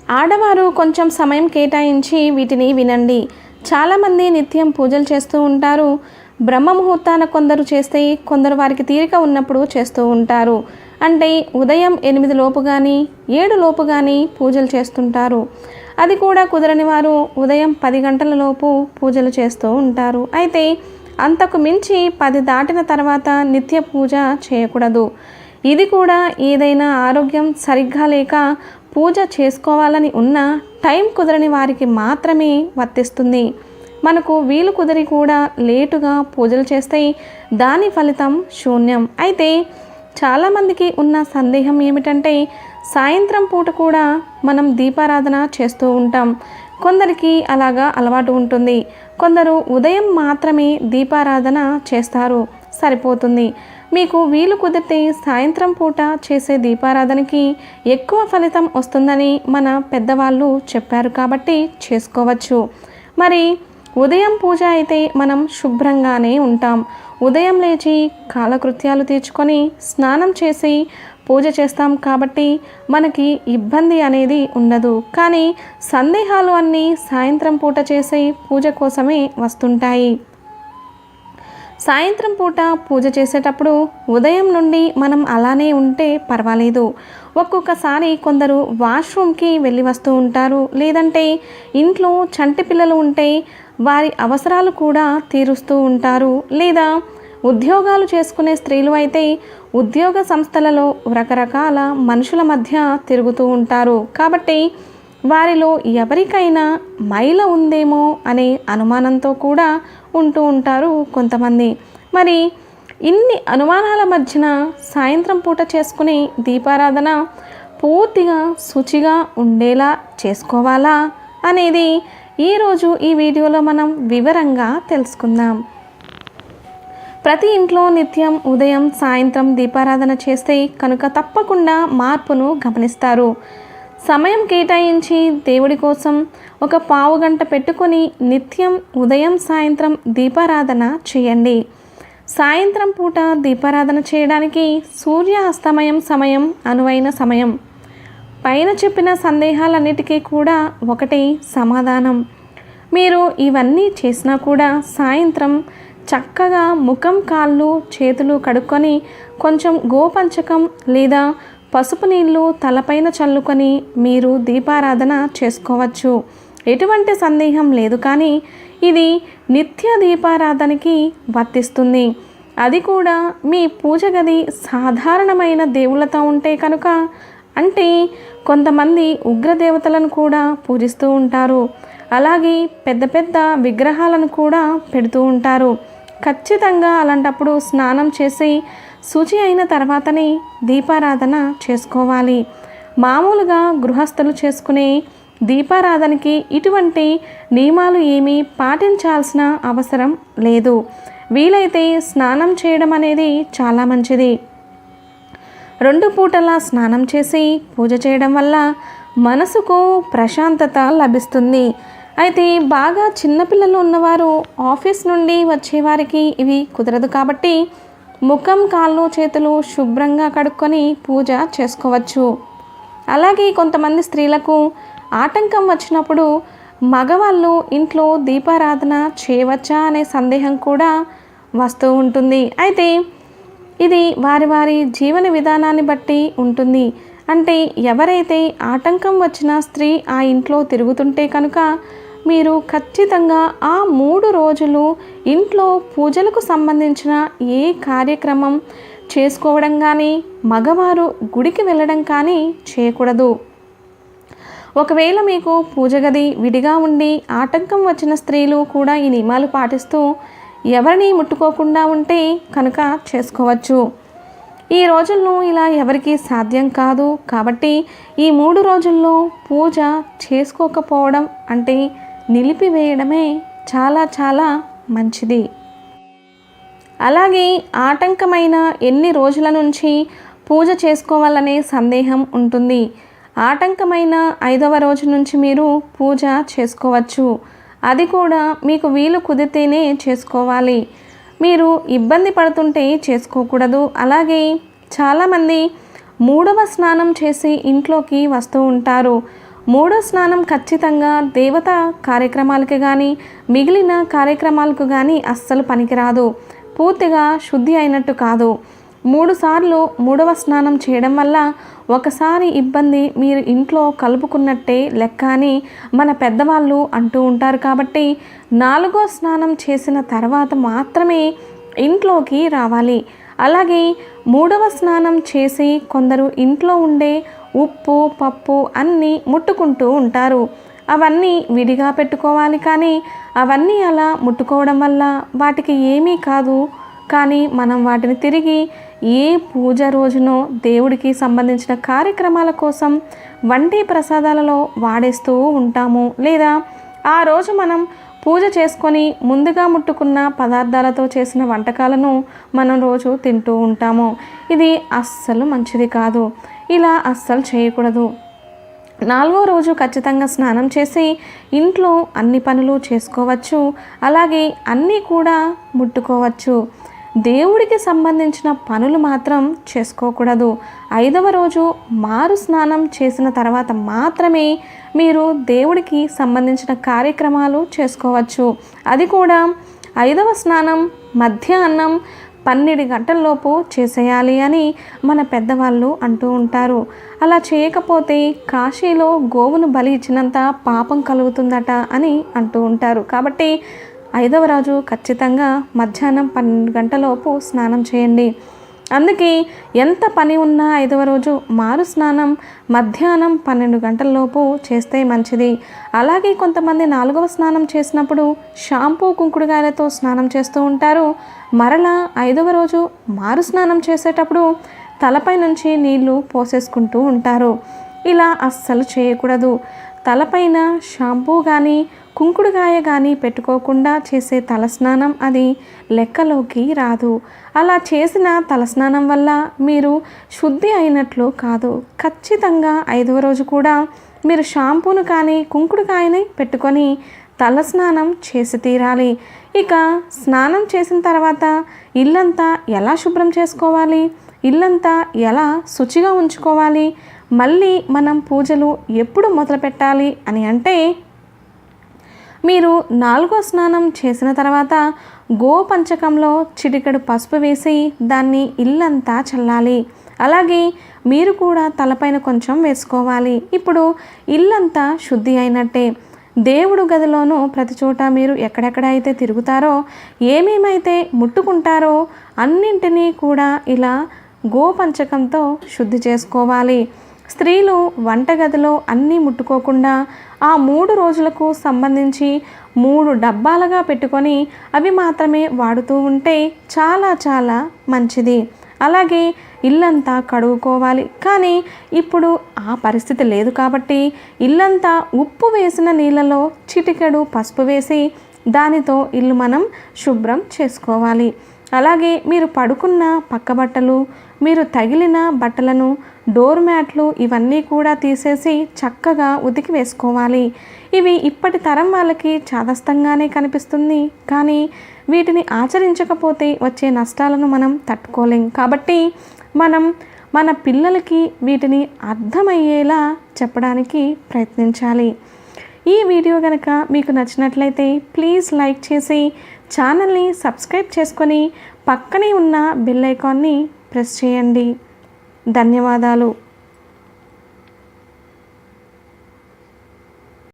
ఆడవారు కొంచెం సమయం కేటాయించి వీటిని వినండి. చాలామంది నిత్యం పూజలు చేస్తూ ఉంటారు. బ్రహ్మ ముహూర్తాన కొందరు చేస్తే, కొందరు వారికి తీరిక ఉన్నప్పుడు చేస్తూ ఉంటారు. అంటే ఉదయం 8 లోపు కానీ 7 లోపు కానీ పూజలు చేస్తుంటారు. అది కూడా కుదరని వారు ఉదయం 10 గంటల లోపు పూజలు చేస్తూ ఉంటారు. అయితే అంతకు మించి 10 దాటిన తర్వాత నిత్య పూజ చేయకూడదు. ఇది కూడా ఏదైనా ఆరోగ్యం సరిగ్గా లేక పూజ చేసుకోవాలని ఉన్న టైం కుదరని వారికి మాత్రమే వర్తిస్తుంది. మనకు వీలు కుదిరి కూడా లేటుగా పూజలు చేస్తే దాని ఫలితం శూన్యం. అయితే చాలామందికి ఉన్న సందేహం ఏమిటంటే, సాయంత్రం పూట కూడా మనం దీపారాధన చేస్తూ ఉంటాం. కొందరికి అలాగా అలవాటు ఉంటుంది. కొందరు ఉదయం మాత్రమే దీపారాధన చేస్తారు, సరిపోతుంది. మీకు వీలు కుదిరితే సాయంత్రం పూట చేసే దీపారాధనకి ఎక్కువ ఫలితం వస్తుందని మన పెద్దవాళ్ళు చెప్పారు కాబట్టి చేసుకోవచ్చు. మరి ఉదయం పూజ అయితే మనం శుభ్రంగానే ఉంటాం. ఉదయం లేచి కాలకృత్యాలు తీర్చుకొని స్నానం చేసి పూజ చేస్తాం కాబట్టి మనకి ఇబ్బంది అనేది ఉండదు. కానీ సందేహాలు అన్నీ సాయంత్రం పూట చేసే పూజ కోసమే వస్తుంటాయి. సాయంత్రం పూట పూజ చేసేటప్పుడు ఉదయం నుండి మనం అలానే ఉంటే పర్వాలేదు. ఒక్కొక్కసారి కొందరు వాష్రూమ్కి వెళ్ళి వస్తూ ఉంటారు. లేదంటే ఇంట్లో చంటి పిల్లలు ఉంటే వారి అవసరాలు కూడా తీరుస్తూ ఉంటారు. లేదా ఉద్యోగాలు చేసుకునే స్త్రీలు అయితే ఉద్యోగ సంస్థలలో రకరకాల మనుషుల మధ్య తిరుగుతూ ఉంటారు. కాబట్టి వారిలో ఎవరికైనా మైల ఉందేమో అనే అనుమానంతో కూడా ఉంటూ ఉంటారు కొంతమంది. మరి ఇన్ని అనుమానాల మధ్యన సాయంత్రం పూట చేసుకునే దీపారాధన పూర్తిగా శుచిగా ఉండేలా చేసుకోవాలా అనేది ఈరోజు ఈ వీడియోలో మనం వివరంగా తెలుసుకుందాం. ప్రతి ఇంట్లో నిత్యం ఉదయం సాయంత్రం దీపారాధన చేస్తే కనుక తప్పకుండా మార్పును గమనిస్తారు. సమయం కేటాయించి దేవుడి కోసం ఒక పావు గంట పెట్టుకొని నిత్యం ఉదయం సాయంత్రం దీపారాధన చేయండి. సాయంత్రం పూట దీపారాధన చేయడానికి సూర్యాస్తమయం సమయం అనువైన సమయం. పైన చెప్పిన సందేహాలన్నిటికీ కూడా ఒకటే సమాధానం. మీరు ఇవన్నీ చేసినా కూడా సాయంత్రం చక్కగా ముఖం, కాళ్ళు, చేతులు కడుక్కొని కొంచెం గోపంచకం లేదా పసుపు నీళ్ళు తలపైన చల్లుకొని మీరు దీపారాధన చేసుకోవచ్చు. ఎటువంటి సందేహం లేదు. కానీ ఇది నిత్య దీపారాధనకి వర్తిస్తుంది. అది కూడా మీ పూజ గది సాధారణమైన దేవుళ్ళతో ఉంటే కనుక. అంటే కొంతమంది ఉగ్రదేవతలను కూడా పూజిస్తూ ఉంటారు. అలాగే పెద్ద పెద్ద విగ్రహాలను కూడా పెడుతూ ఉంటారు. ఖచ్చితంగా అలాంటప్పుడు స్నానం చేసి శుచి అయిన తర్వాతనే దీపారాధన చేసుకోవాలి. మామూలుగా గృహస్థులు చేసుకునే దీపారాధనకి ఇటువంటి నియమాలు ఏమీ పాటించాల్సిన అవసరం లేదు. వీలైతే స్నానం చేయడం అనేది చాలా మంచిది. 2 పూటలా స్నానం చేసి పూజ చేయడం వల్ల మనసుకు ప్రశాంతత లభిస్తుంది. అయితే బాగా చిన్నపిల్లలు ఉన్నవారు, ఆఫీస్ నుండి వచ్చేవారికి ఇవి కుదరదు కాబట్టి ముఖం, కాళ్ళు, చేతులు శుభ్రంగా కడుక్కొని పూజ చేసుకోవచ్చు. అలాగే కొంతమంది స్త్రీలకు ఆటంకం వచ్చినప్పుడు మగవాళ్ళు ఇంట్లో దీపారాధన చేయవచ్చా అనే సందేహం కూడా వస్తూ ఉంటుంది. అయితే ఇది వారి వారి జీవన విధానాన్ని బట్టి ఉంటుంది. అంటే ఎవరైతే ఆటంకం వచ్చిన స్త్రీ ఆ ఇంట్లో తిరుగుతుంటే కనుక మీరు ఖచ్చితంగా ఆ 3 రోజులు ఇంట్లో పూజలకు సంబంధించిన ఏ కార్యక్రమం చేసుకోవడం కానీ, మగవారు గుడికి వెళ్ళడం కానీ చేయకూడదు. ఒకవేళ మీకు పూజ గది విడిగా ఉండి ఆటంకం వచ్చిన స్త్రీలు కూడా ఈ నియమాలు పాటిస్తూ ఎవరిని ముట్టుకోకుండా ఉంటే కనుక చేసుకోవచ్చు. ఈ రోజుల్లో ఇలా ఎవరికి సాధ్యం కాదు కాబట్టి ఈ 3 రోజుల్లో పూజ చేసుకోకపోవడం అంటే నిలిపివేయడమే చాలా చాలా మంచిది. అలాగే ఆటంకమైన ఎన్ని రోజుల నుంచి పూజ చేసుకోవాలనే సందేహం ఉంటుంది. ఆటంకమైన 5వ రోజు నుంచి మీరు పూజ చేసుకోవచ్చు. అది కూడా మీకు వీలు కుదిరితేనే చేసుకోవాలి. మీరు ఇబ్బంది పడుతుంటే చేసుకోకూడదు. అలాగే చాలామంది 3వ స్నానం చేసి ఇంట్లోకి వస్తూ ఉంటారు. మూడో స్నానం ఖచ్చితంగా దేవతా కార్యక్రమాలకి కానీ మిగిలిన కార్యక్రమాలకు కానీ అస్సలు పనికిరాదు. పూర్తిగా శుద్ధి అయినట్టు కాదు. 3 సార్లు మూడవ స్నానం చేయడం వల్ల ఒకసారి ఇబ్బంది మీరు ఇంట్లో కలుపుకున్నట్టే లెక్క అని మన పెద్దవాళ్ళు అంటూ ఉంటారు. కాబట్టి 4వ స్నానం చేసిన తర్వాత మాత్రమే ఇంట్లోకి రావాలి. అలాగే 3వ స్నానం చేసి కొందరు ఇంట్లో ఉండే ఉప్పు పప్పు అన్నీ ముట్టుకుంటూ ఉంటారు. అవన్నీ విడిగా పెట్టుకోవాలి. కానీ అవన్నీ అలా ముట్టుకోవడం వల్ల వాటికి ఏమీ కాదు. కానీ మనం వాటిని తిరిగి ఏ పూజ రోజునో దేవుడికి సంబంధించిన కార్యక్రమాల కోసం వంటి ప్రసాదాలలో వాడేస్తూ ఉంటాము. లేదా ఆ రోజు మనం పూజ చేసుకొని ముందుగా ముట్టుకున్న పదార్థాలతో చేసిన వంటకాలను మనం రోజు తింటూ ఉంటాము. ఇది అస్సలు మంచిది కాదు. ఇలా అస్సలు చేయకూడదు. 4వ రోజు ఖచ్చితంగా స్నానం చేసి ఇంట్లో అన్ని పనులు చేసుకోవచ్చు. అలాగే అన్నీ కూడా ముట్టుకోవచ్చు. దేవుడికి సంబంధించిన పనులు మాత్రం చేసుకోకూడదు. 5వ రోజు మారు స్నానం చేసిన తర్వాత మాత్రమే మీరు దేవుడికి సంబంధించిన కార్యక్రమాలు చేసుకోవచ్చు. అది కూడా 5వ స్నానం మధ్యాహ్నం 12 గంటల్లోపు చేసేయాలి అని మన పెద్దవాళ్ళు అంటూ ఉంటారు. అలా చేయకపోతే కాశీలో గోవును బలి ఇచ్చినంత పాపం కలుగుతుందట అని అంటూ ఉంటారు. కాబట్టి 5వ రోజు ఖచ్చితంగా మధ్యాహ్నం 12 గంటలలోపు స్నానం చేయండి. అందుకే ఎంత పని ఉన్నా 5వ రోజు మారు స్నానం మధ్యాహ్నం 12 గంటలలోపు చేస్తే మంచిది. అలాగే కొంతమంది 4వ స్నానం చేసినప్పుడు షాంపూ కుంకుడుగాయలతో స్నానం చేస్తూ ఉంటారు. మరలా 5వ రోజు మారు స్నానం చేసేటప్పుడు తలపై నుంచి నీళ్లు పోసేసుకుంటూ ఉంటారు. ఇలా అస్సలు చేయకూడదు. తలపైన షాంపూ కానీ కుంకుడుగాయ కానీ పెట్టుకోకుండా చేసే తలస్నానం అది లెక్కలోకి రాదు. అలా చేసిన తలస్నానం వల్ల మీరు శుద్ధి అయినట్లు కాదు. ఖచ్చితంగా 5వ రోజు కూడా మీరు షాంపూను కానీ కుంకుడుకాయని పెట్టుకొని తలస్నానం చేసి తీరాలి. ఇక స్నానం చేసిన తర్వాత ఇల్లంతా ఎలా శుభ్రం చేసుకోవాలి, ఇల్లంతా ఎలా శుచిగా ఉంచుకోవాలి, మళ్ళీ మనం పూజలు ఎప్పుడు మొదలు పెట్టాలి అని అంటే, మీరు 4వ స్నానం చేసిన తర్వాత గోపంచకంలో చిటికెడు పసుపు వేసి దాన్ని ఇల్లంతా చల్లాలి. అలాగే మీరు కూడా తలపైన కొంచెం వేసుకోవాలి. ఇప్పుడు ఇల్లంతా శుద్ధి అయినట్టే. దేవుడు గదిలోనూ ప్రతి చోట మీరు ఎక్కడెక్కడ అయితే తిరుగుతారో ఏమేమైతే ముట్టుకుంటారో అన్నింటినీ కూడా ఇలా గోపంచకంతో శుద్ధి చేసుకోవాలి. స్త్రీలు వంటగదిలో అన్నీ ముట్టుకోకుండా ఆ 3 రోజులకు సంబంధించి 3 డబ్బాలుగా పెట్టుకొని అవి మాత్రమే వాడుతూ ఉంటే చాలా చాలా మంచిది. అలాగే ఇల్లంతా కడుక్కోవాలి. కానీ ఇప్పుడు ఆ పరిస్థితి లేదు కాబట్టి ఇల్లంతా ఉప్పు వేసిన నీళ్ళలో చిటికెడు పసుపు వేసి దానితో ఇల్లు మనం శుభ్రం చేసుకోవాలి. అలాగే మీరు పడుకున్న పక్క బట్టలు, మీరు తగిలిన బట్టలను, డోర్ మ్యాట్లు ఇవన్నీ కూడా తీసేసి చక్కగా ఉతికి వేసుకోవాలి. ఇవి ఇప్పటి తరం వాళ్ళకి చాదస్తంగానే కనిపిస్తుంది. కానీ వీటిని ఆచరించకపోతే వచ్చే నష్టాలను మనం తట్టుకోలేం. కాబట్టి మనం మన పిల్లలకి వీటిని అర్థమయ్యేలా చెప్పడానికి ప్రయత్నించాలి. ఈ వీడియో కనుక మీకు నచ్చినట్లయితే ప్లీజ్ లైక్ చేసి ఛానల్ని సబ్స్క్రైబ్ చేసుకొని పక్కనే ఉన్న బెల్ ఐకాన్ని ప్రెస్ చేయండి. ధన్యవాదాలు.